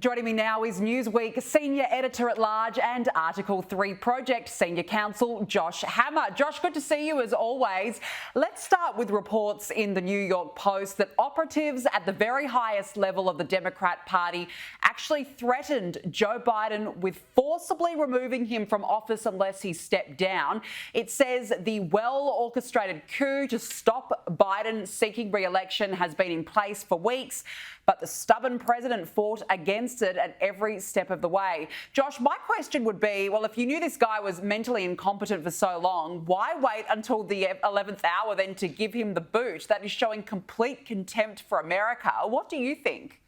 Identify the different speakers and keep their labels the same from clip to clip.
Speaker 1: Joining me now is Newsweek Senior Editor-at-Large and Article 3 Project Senior Counsel Josh Hammer. Josh, good to see you as always. Let's start with reports in the New York Post that operatives at the very highest level of the Democrat Party actually threatened Joe Biden with forcibly removing him from office unless he stepped down. It says the well-orchestrated coup to stop Biden seeking re-election has been in place for weeks, but the stubborn president fought against it at every step of the way. Josh, my question would be, well, if you knew this guy was mentally incompetent for so long, why wait until the 11th hour then to give him the boot? That is showing complete contempt for America. What do you think?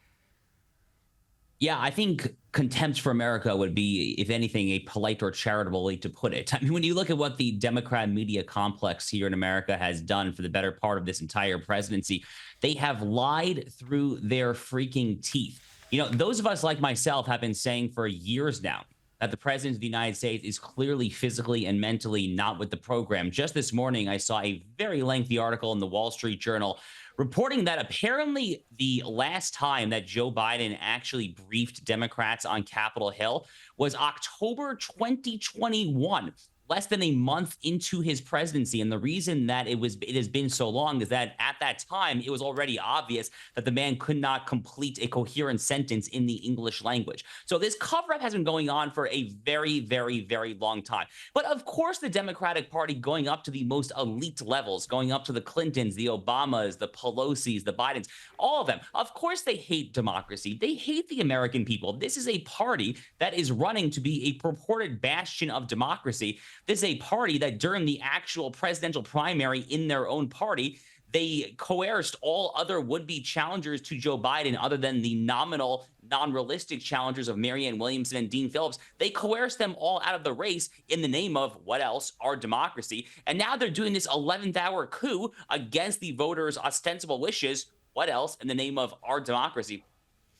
Speaker 2: Yeah, I think contempt for America would be, if anything, a polite or charitable way to put it. I mean, when you look at what the Democrat media complex here in America has done for the better part of this entire presidency, they have lied through their freaking teeth. You know, those of us like myself have been saying for years now that the president of the United States is clearly physically and mentally not with the program. Just this morning, I saw a very lengthy article in the Wall Street Journal reporting that apparently the last time that Joe Biden actually briefed Democrats on Capitol Hill was October 2021. Less than a month into his presidency. And the reason that it has been so long is that at that time, it was already obvious that the man could not complete a coherent sentence in the English language. So this cover-up has been going on for a very, very, very long time. But of course, the Democratic Party going up to the most elite levels, going up to the Clintons, the Obamas, the Pelosis, the Bidens, all of them, of course, they hate democracy. They hate the American people. This is a party that is running to be a purported bastion of democracy. This is a party that during the actual presidential primary in their own party, they coerced all other would-be challengers to Joe Biden other than the nominal, non-realistic challengers of Marianne Williamson and Dean Phillips. They coerced them all out of the race in the name of, what else, our democracy. And now they're doing this 11th hour coup against the voters' ostensible wishes. What else, in the name of our democracy?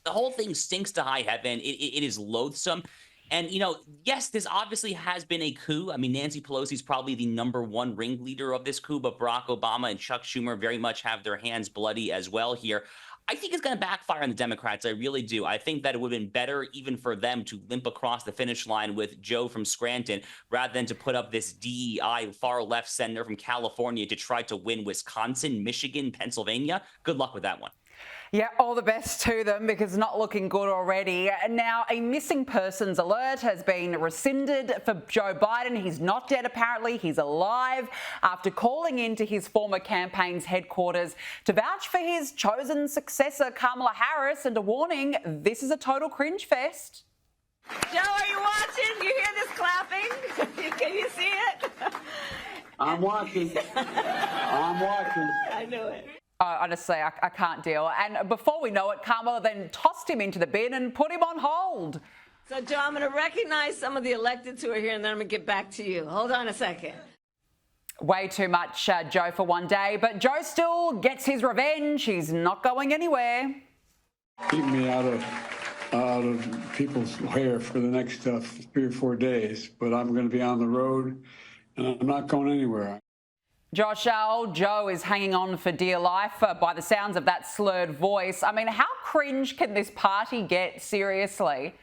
Speaker 2: The whole thing stinks to high heaven. It is loathsome. And, you know, yes, this obviously has been a coup. I mean, Nancy Pelosi is probably the #1 ringleader of this coup, but Barack Obama and Chuck Schumer very much have their hands bloody as well here. I think it's going to backfire on the Democrats. I really do. I think that it would have been better even for them to limp across the finish line with Joe from Scranton rather than to put up this DEI far left senator from California to try to win Wisconsin, Michigan, Pennsylvania. Good luck with that one.
Speaker 1: Yeah, all the best to them because it's not looking good already. Now, a missing persons alert has been rescinded for Joe Biden. He's not dead, apparently. He's alive after calling into his former campaign's headquarters to vouch for his chosen successor, Kamala Harris, and a warning, this is a total cringe fest.
Speaker 3: Joe, are you watching? You hear this clapping? Can you see it?
Speaker 4: I'm watching. I'm watching.
Speaker 3: I knew it.
Speaker 1: Honestly, I can't deal. And before we know it, Kamala then tossed him into the bin and put him on hold.
Speaker 3: So, Joe, I'm going to recognize some of the electeds who are here, and then I'm going to get back to you. Hold on a second.
Speaker 1: Way too much, Joe, for one day. But Joe still gets his revenge. He's not going anywhere.
Speaker 4: Keep me out of people's hair for the next 3 or 4 days. But I'm going to be on the road, and I'm not going anywhere.
Speaker 1: Josh, old Joe is hanging on for dear life by the sounds of that slurred voice. I mean, how cringe can this party get, seriously?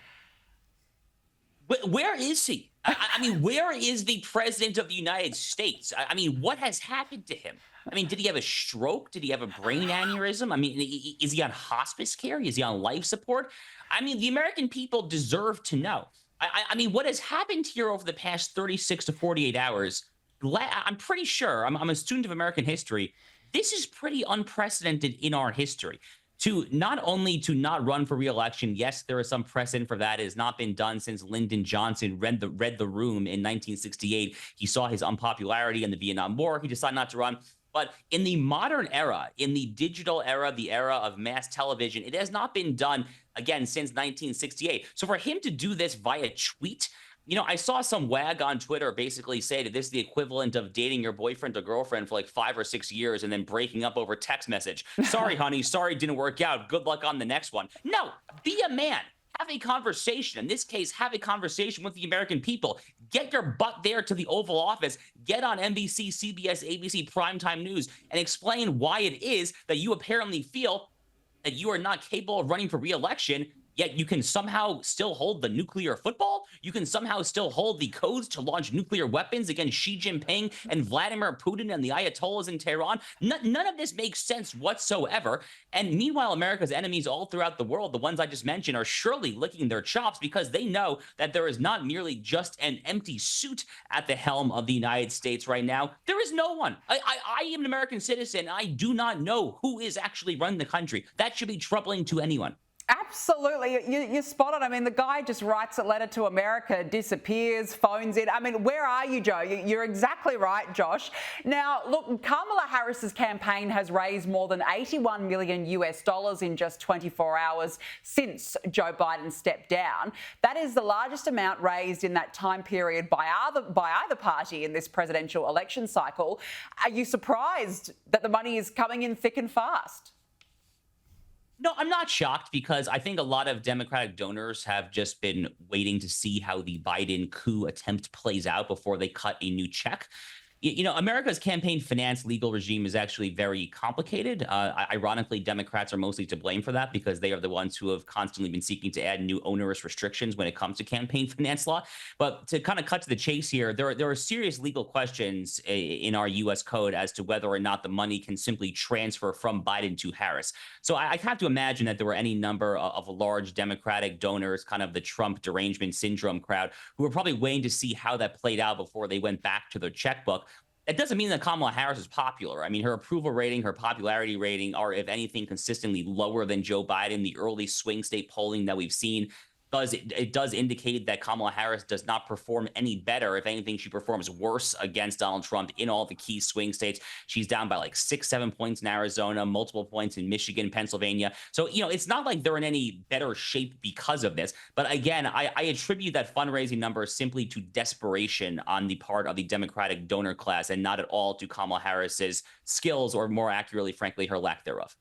Speaker 2: Where is he? I mean, where is the president of the United States? I mean, what has happened to him? I mean, did he have a stroke? Did he have a brain aneurysm? I mean, is he on hospice care? Is he on life support? I mean, the American people deserve to know. I mean, what has happened here over the past 36 to 48 hours, I'm pretty sure, I'm a student of American history, this is pretty unprecedented in our history. To not only to not run for re-election, yes, there is some precedent for that. It has not been done since Lyndon Johnson read the room in 1968. He saw his unpopularity in the Vietnam War. He decided not to run. But in the modern era, in the digital era, the era of mass television, it has not been done, again, since 1968. So for him to do this via tweet, you know, I saw some wag on Twitter basically say that this is the equivalent of dating your boyfriend or girlfriend for like 5 or 6 years and then breaking up over text message. Sorry, honey. Sorry, it didn't work out. Good luck on the next one. No, be a man. Have a conversation. In this case, have a conversation with the American people. Get your butt there to the Oval Office. Get on NBC, CBS, ABC, primetime news and explain why it is that you apparently feel that you are not capable of running for re-election. yet you can somehow still hold the nuclear football. You can somehow still hold the codes to launch nuclear weapons against Xi Jinping and Vladimir Putin and the Ayatollahs in Tehran. None of this makes sense whatsoever. And meanwhile, America's enemies all throughout the world, the ones I just mentioned, are surely licking their chops because they know that there is not merely just an empty suit at the helm of the United States right now. There is no one. I am an American citizen. I do not know who is actually running the country. That should be troubling to anyone.
Speaker 1: Absolutely. You're spot on. I mean, the guy just writes a letter to America, disappears, phones in. I mean, where are you, Joe? You're exactly right, Josh. Now, look, Kamala Harris's campaign has raised more than $81 million in just 24 hours since Joe Biden stepped down. That is the largest amount raised in that time period by either party in this presidential election cycle. Are you surprised that the money is coming in thick and fast?
Speaker 2: No, I'm not shocked because I think a lot of Democratic donors have just been waiting to see how the Biden coup attempt plays out before they cut a new check. You know, America's campaign finance legal regime is actually very complicated. Ironically, Democrats are mostly to blame for that because they are the ones who have constantly been seeking to add new onerous restrictions when it comes to campaign finance law. But to kind of cut to the chase here, there are serious legal questions in our U.S. code as to whether or not the money can simply transfer from Biden to Harris. So I have to imagine that there were any number of large Democratic donors, kind of the Trump derangement syndrome crowd, who were probably waiting to see how that played out before they went back to their checkbook. It doesn't mean that Kamala Harris is popular. I mean, her approval rating, her popularity rating are, if anything, consistently lower than Joe Biden. The early swing state polling that we've seen does indicate that Kamala Harris does not perform any better. If anything, she performs worse against Donald Trump in all the key swing states. She's down by like 6-7 points in Arizona, multiple points in Michigan, Pennsylvania. So, you know, it's not like they're in any better shape because of this. But again, I attribute that fundraising number simply to desperation on the part of the Democratic donor class and not at all to Kamala Harris's skills or, more accurately, frankly, her lack thereof.